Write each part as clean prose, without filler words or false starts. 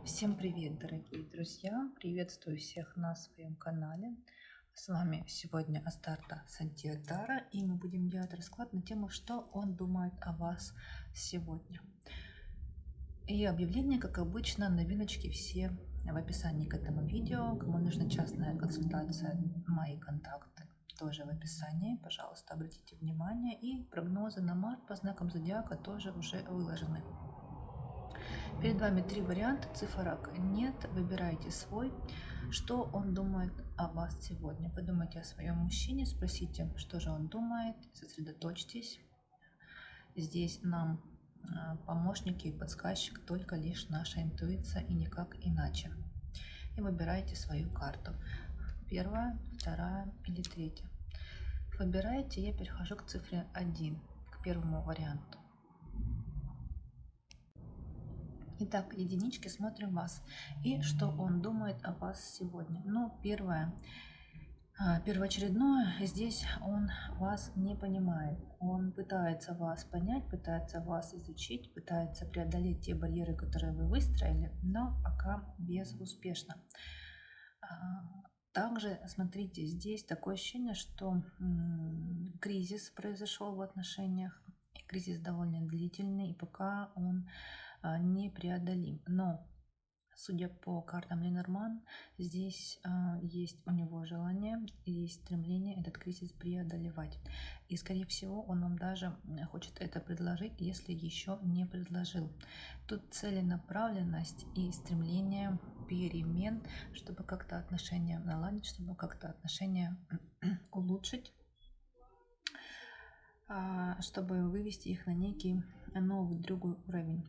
Всем привет, дорогие друзья! Приветствую всех на своем канале. С вами сегодня Астарта Сантьятара, и мы будем делать расклад на тему, что он думает о вас сегодня. И объявление, как обычно, новиночки все в описании к этому видео. Кому нужна частная консультация, мои контакты тоже в описании. Пожалуйста, обратите внимание. И прогнозы на март по знакам зодиака тоже уже выложены. Перед вами три варианта, цифрок нет, выбирайте свой. Что он думает о вас сегодня? Подумайте о своем мужчине, спросите, что же он думает, сосредоточьтесь. Здесь нам помощник и подсказчик только лишь наша интуиция и никак иначе. И выбирайте свою карту. Первая, вторая или третья. Выбирайте, я перехожу к цифре 1, к первому варианту. Итак, единички, смотрим вас. И что он думает о вас сегодня. Ну, первоочередное, здесь он вас не понимает. Он пытается вас понять, пытается вас изучить, пытается преодолеть те барьеры, которые вы выстроили, но пока безуспешно. Также, смотрите, здесь такое ощущение, что кризис произошел в отношениях. И кризис довольно длительный, и пока он непреодолим. Но, судя по картам Ленорман, здесь есть у него желание и есть стремление этот кризис преодолевать. И, скорее всего, он вам даже хочет это предложить, если еще не предложил. Тут целенаправленность и стремление перемен, чтобы как-то отношения наладить, чтобы как-то отношения улучшить, чтобы вывести их на некий новый, другой уровень.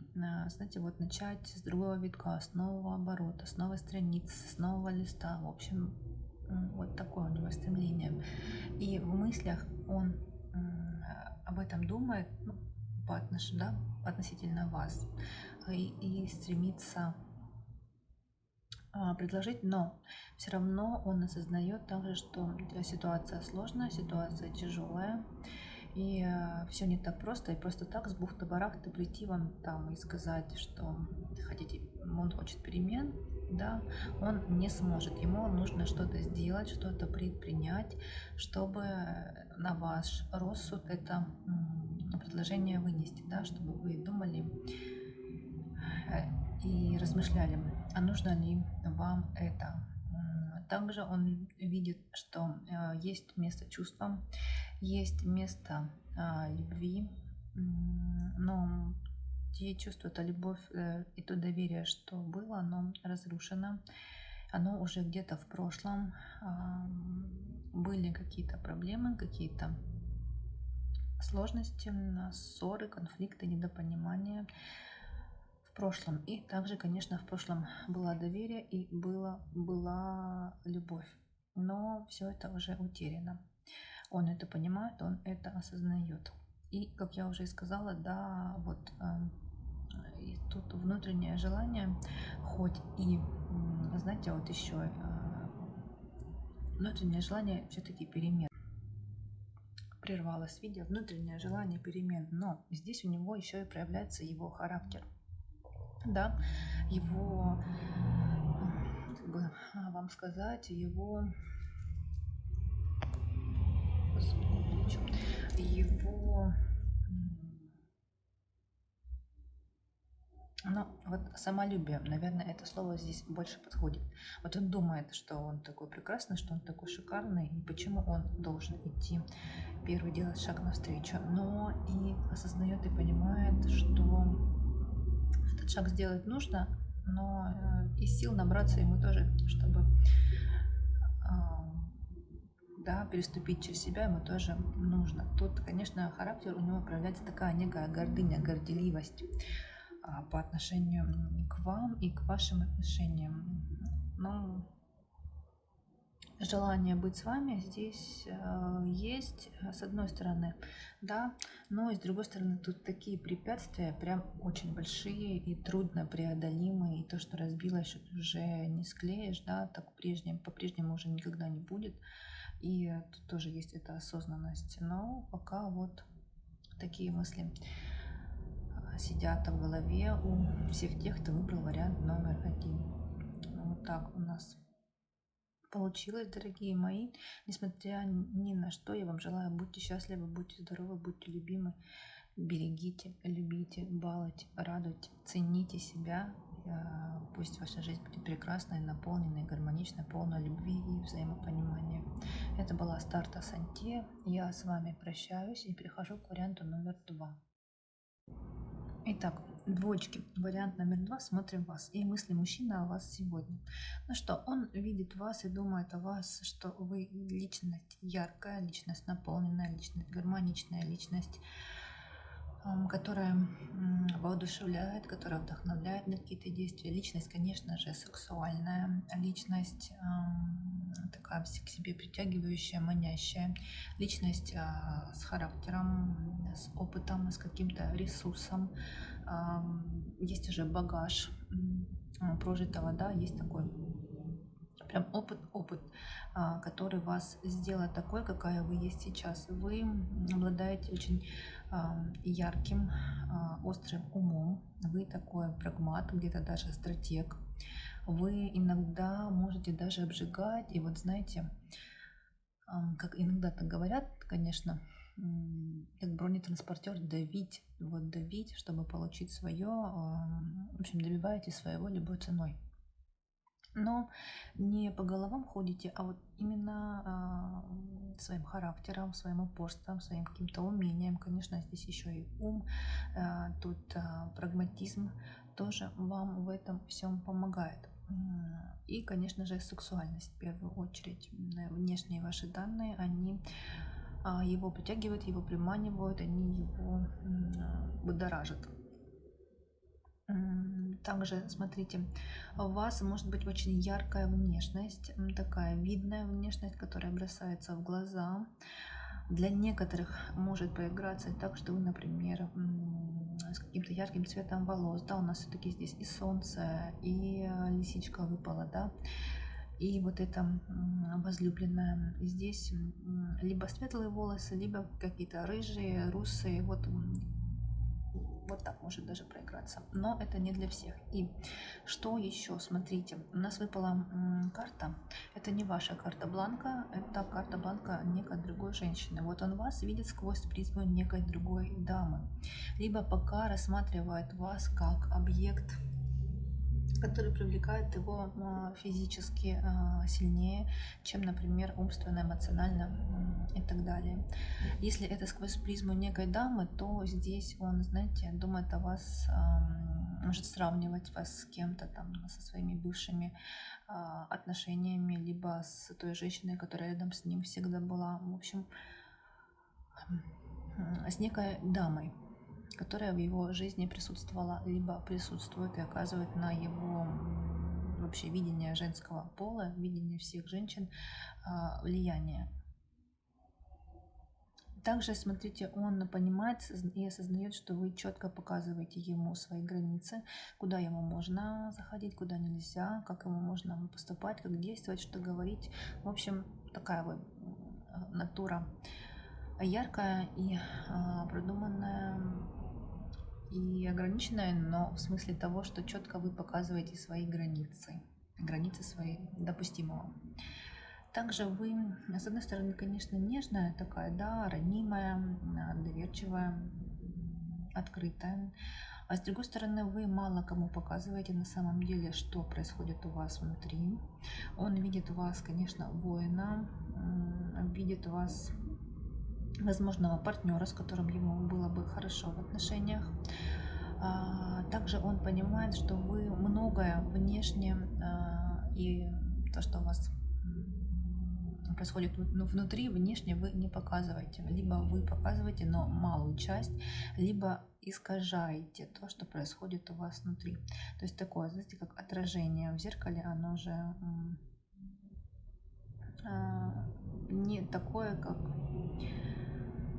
Знаете, вот начать с другого витка, с нового оборота, с новой страницы, с нового листа. В общем, вот такое у него стремление. И в мыслях он об этом думает, относительно вас, и стремится предложить, но все равно он осознает также, что ситуация сложная, ситуация тяжелая, и все не так просто, и просто так с бухты-барахты прийти вам там и сказать, что хотите, он хочет перемен, да, он не сможет. Ему нужно что-то сделать, что-то предпринять, чтобы на ваш рассуд это предложение вынести, да, чтобы вы думали и размышляли, а нужно ли вам это. Также он видит, что есть место чувствам, есть место любви, но те чувства, та любовь и то доверие, что было, оно разрушено, оно уже где-то в прошлом, были какие-то проблемы, какие-то сложности, ссоры, конфликты, недопонимания в прошлом. И также, конечно, в прошлом было доверие и была любовь, но все это уже утеряно. Он это понимает, он это осознает. И, как я уже и сказала, да, вот и тут внутреннее желание, хоть и, знаете, вот еще внутреннее желание все-таки перемен. Прервалось видео, внутреннее желание перемен, но здесь у него еще и проявляется его характер. Да, его, как бы вам сказать, его ну, вот самолюбие, наверное, это слово здесь больше подходит. Вот он думает, что он такой прекрасный, что он такой шикарный, и почему он должен идти первый, делать шаг навстречу. Но и осознает и понимает, что этот шаг сделать нужно, но и сил набраться ему тоже, чтобы переступить через себя ему тоже нужно. Тут, конечно, характер у него проявляется такая некая гордыня, горделивость по отношению к вам и к вашим отношениям. Но желание быть с вами здесь есть, с одной стороны, да, но и с другой стороны тут такие препятствия прям очень большие и трудно преодолимые, и то, что разбилось, уже не склеишь, да, так по-прежнему уже никогда не будет, и тут тоже есть эта осознанность, но пока вот такие мысли. сидят в голове у всех тех, кто выбрал вариант номер 1. Вот так у нас получилось, дорогие мои. Несмотря ни на что, я вам желаю, будьте счастливы, будьте здоровы, будьте любимы. Берегите, любите, балуйте, радуйте, цените себя. Пусть ваша жизнь будет прекрасной, наполненной, гармоничной, полной любви и взаимопонимания. Это была Астарта Сантья. Я с вами прощаюсь и перехожу к варианту номер 2. Итак, двоечки. Вариант номер 2. Смотрим вас. И мысли мужчины о вас сегодня. Ну что, он видит вас и думает о вас, что вы личность яркая, личность наполненная, личность гармоничная, личность, которая воодушевляет, которая вдохновляет на какие-то действия. Личность, конечно же, сексуальная, личность такая к себе притягивающая, манящая, личность с характером, с опытом, с каким-то ресурсом. Есть уже багаж прожитого, да, есть такой прям опыт, который вас сделает такой, какая вы есть сейчас. Вы обладаете очень ярким, острым умом, вы такой прагмат, где-то даже стратег. Вы иногда можете даже обжигать, и вот знаете, как иногда так говорят, конечно, как бронетранспортер, давить, чтобы получить свое, в общем, добиваетесь своего любой ценой. Но не по головам ходите, а вот именно своим характером, своим упорством, своим каким-то умением. Конечно, здесь еще и ум, тут прагматизм тоже вам в этом всем помогает. И, конечно же, сексуальность в первую очередь. Внешние ваши данные, они его притягивают, его приманивают, они его будоражат. Также, смотрите, у вас может быть очень яркая внешность, такая видная внешность, которая бросается в глаза. Для некоторых может проиграться так, что вы, например, с каким-то ярким цветом волос, да, у нас все-таки здесь и солнце, и лисичка выпала, да, и вот это возлюбленная. Здесь либо светлые волосы, либо какие-то рыжие, русые, вот так может даже проиграться. Но это не для всех. И что еще? Смотрите, у нас выпала карта. Это не ваша карта бланка, это карта бланка некой другой женщины. Вот он вас видит сквозь призму некой другой дамы. Либо пока рассматривает вас как объект, который привлекает его физически сильнее, чем, например, умственно, эмоционально и так далее. Если это сквозь призму некой дамы, то здесь он, знаете, думает о вас, может сравнивать вас с кем-то там, со своими бывшими отношениями, либо с той женщиной, которая рядом с ним всегда была. В общем, с некой дамой, которая в его жизни присутствовала, либо присутствует и оказывает на его вообще видение женского пола, видение всех женщин влияние. Также, смотрите, он понимает и осознает, что вы четко показываете ему свои границы, куда ему можно заходить, куда нельзя, как ему можно поступать, как действовать, что говорить. В общем, такая вот натура яркая и продуманная, и ограниченная, но в смысле того, что четко вы показываете свои границы свои допустимого. Также вы, с одной стороны, конечно, нежная такая, да, ранимая, доверчивая, открытая. А с другой стороны, вы мало кому показываете на самом деле, что происходит у вас внутри. Он видит вас, конечно, воина, видит вас возможного партнера, с которым ему было бы хорошо в отношениях. Также он понимает, что вы многое внешне и то, что у вас происходит внутри, внешне вы не показываете. Либо вы показываете, но малую часть, либо искажаете то, что происходит у вас внутри. То есть такое, знаете, как отражение в зеркале, оно же не такое, как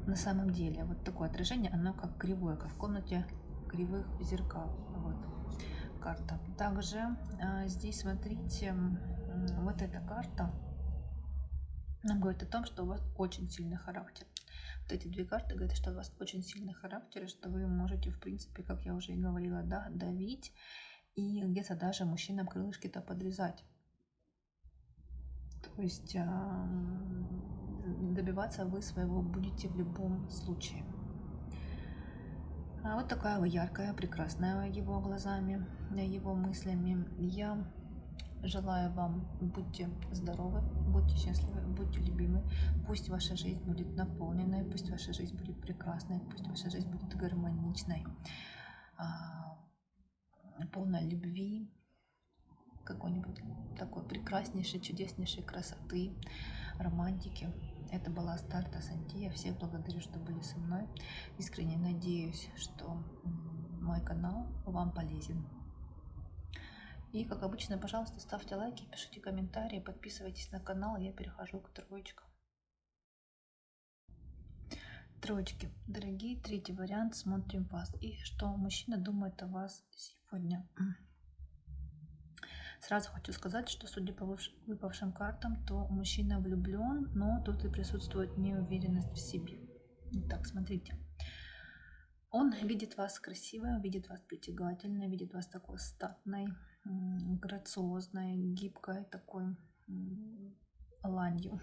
на самом деле. Вот такое отражение, оно как кривое, как в комнате кривых зеркал. Вот карта. Также здесь, смотрите, вот эта карта нам говорит о том, что у вас очень сильный характер. Вот эти две карты говорят, что у вас очень сильный характер, и что вы можете, в принципе, как я уже и говорила, да, давить и где-то даже мужчинам крылышки-то подрезать. То есть добиваться вы своего будете в любом случае. А вот такая вы яркая, прекрасная его глазами, его мыслями. Я желаю вам, будьте здоровы, будьте счастливы, будьте любимы. Пусть ваша жизнь будет наполненной, пусть ваша жизнь будет прекрасной, пусть ваша жизнь будет гармоничной, полной любви, какой-нибудь такой прекраснейшей, чудеснейшей красоты, романтики. Это была Астарта Сантия. Всех благодарю, что были со мной. Искренне надеюсь, что мой канал вам полезен. И, как обычно, пожалуйста, ставьте лайки, пишите комментарии, подписывайтесь на канал. Я перехожу к троечкам. Троечки. Дорогие, третий вариант. Смотрим вас. И что мужчина думает о вас сегодня. Сразу хочу сказать, что судя по выпавшим картам, то мужчина влюблен, но тут и присутствует неуверенность в себе. Итак, смотрите. Он видит вас красивой, видит вас притягательной, видит вас такой статной, грациозной, гибкой, такой ланью.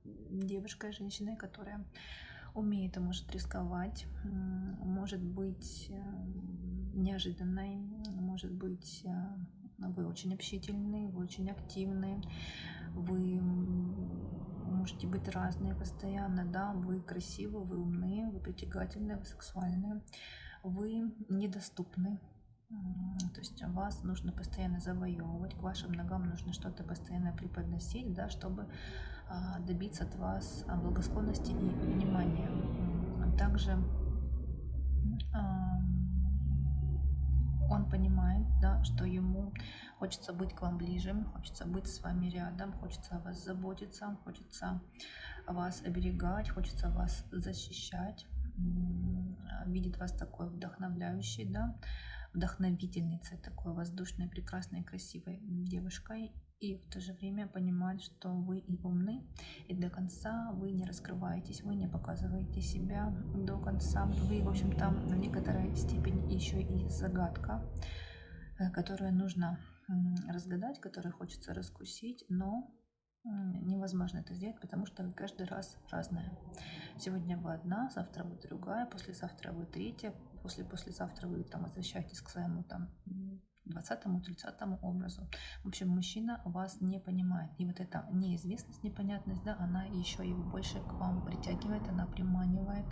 Девушкой, женщиной, которая умеет и может рисковать, может быть неожиданной, может быть вы очень общительны, вы очень активны, вы можете быть разные постоянно, да, вы красивы, вы умны, вы притягательны, вы сексуальны, вы недоступны. То есть вас нужно постоянно завоевывать, к вашим ногам нужно что-то постоянно преподносить, да, чтобы добиться от вас благосклонности и внимания. Также он понимает, да, что ему хочется быть к вам ближе, хочется быть с вами рядом, хочется о вас заботиться, хочется вас оберегать, хочется вас защищать, видит вас такой вдохновляющей, да, вдохновительницей, такой воздушной, прекрасной, красивой девушкой. И в то же время понимает, что вы и умны, и до конца вы не раскрываетесь, вы не показываете себя до конца. Вы, в общем-то, в некоторой степени еще и загадка, которую нужно разгадать, которую хочется раскусить, но невозможно это сделать, потому что каждый раз разная. Сегодня вы одна, завтра вы другая, послезавтра вы третья, послезавтра вы там возвращаетесь к своему там 20-му, 30-му образу. В общем, мужчина вас не понимает. И вот эта неизвестность, непонятность, да, она еще его больше к вам притягивает, она приманивает,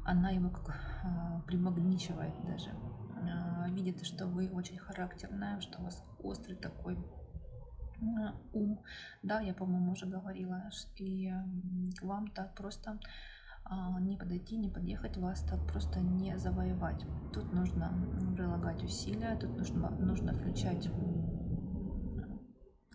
она его как примагничивает даже. Видит, что вы очень характерная, что у вас острый такой ум. Да, я, по-моему, уже говорила, и к вам так просто не подойти, не подъехать, вас так просто не завоевать. Тут нужно прилагать усилия, тут нужно включать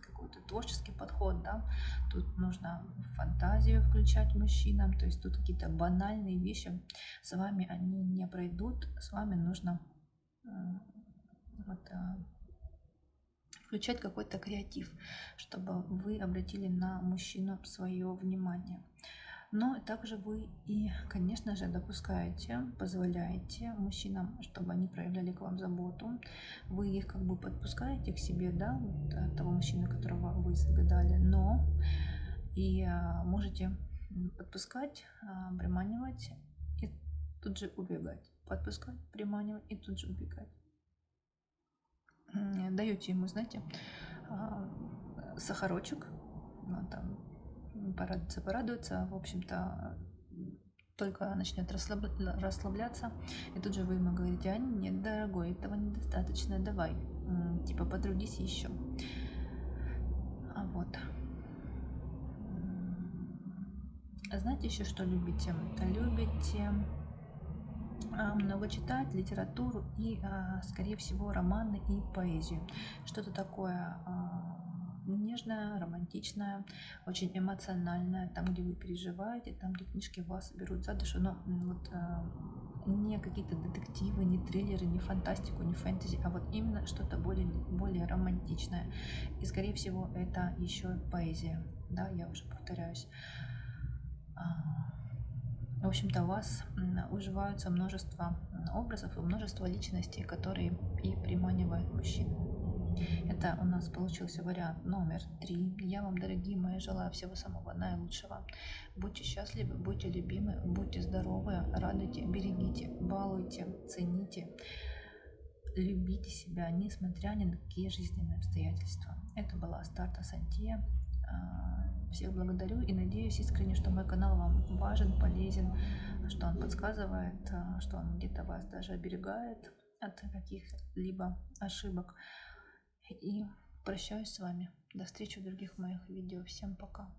какой-то творческий подход, да, тут нужно фантазию включать мужчинам, то есть тут какие-то банальные вещи с вами они не пройдут, с вами нужно включать какой-то креатив, чтобы вы обратили на мужчину свое внимание. Но также вы и, конечно же, допускаете, позволяете мужчинам, чтобы они проявляли к вам заботу. Вы их как бы подпускаете к себе, да, вот того мужчину, которого вы загадали, но и можете подпускать, приманивать и тут же убегать. Подпускать, приманивать и тут же убегать. Даете ему, знаете, сахарочек, ну, там, порадуется, в общем-то, только начнет расслабляться, и тут же вы ему говорите: нет, дорогой, этого недостаточно, давай, типа, потрудись еще. Вот. Знаете еще, что любите? Любите много читать литературу и, скорее всего, романы и поэзию. Что-то такое нежное, романтичное, очень эмоциональное, там, где вы переживаете, там, где книжки вас берут за душу, но вот не какие-то детективы, не триллеры, не фантастику, не фэнтези, а вот именно что-то более романтичное. И, скорее всего, это еще поэзия, да, я уже повторяюсь. В общем-то, у вас уживаются множество образов и множество личностей, которые и приманивают мужчин. Это у нас получился вариант номер 3. Я вам, дорогие мои, желаю всего самого наилучшего. Будьте счастливы, будьте любимы, будьте здоровы, радуйте, берегите, балуйте, цените, любите себя, несмотря ни на какие жизненные обстоятельства. Это была Астарта Сантия. Всех благодарю и надеюсь искренне, что мой канал вам важен, полезен, что он подсказывает, что он где-то вас даже оберегает от каких-либо ошибок. И прощаюсь с вами. До встречи в других моих видео. Всем пока.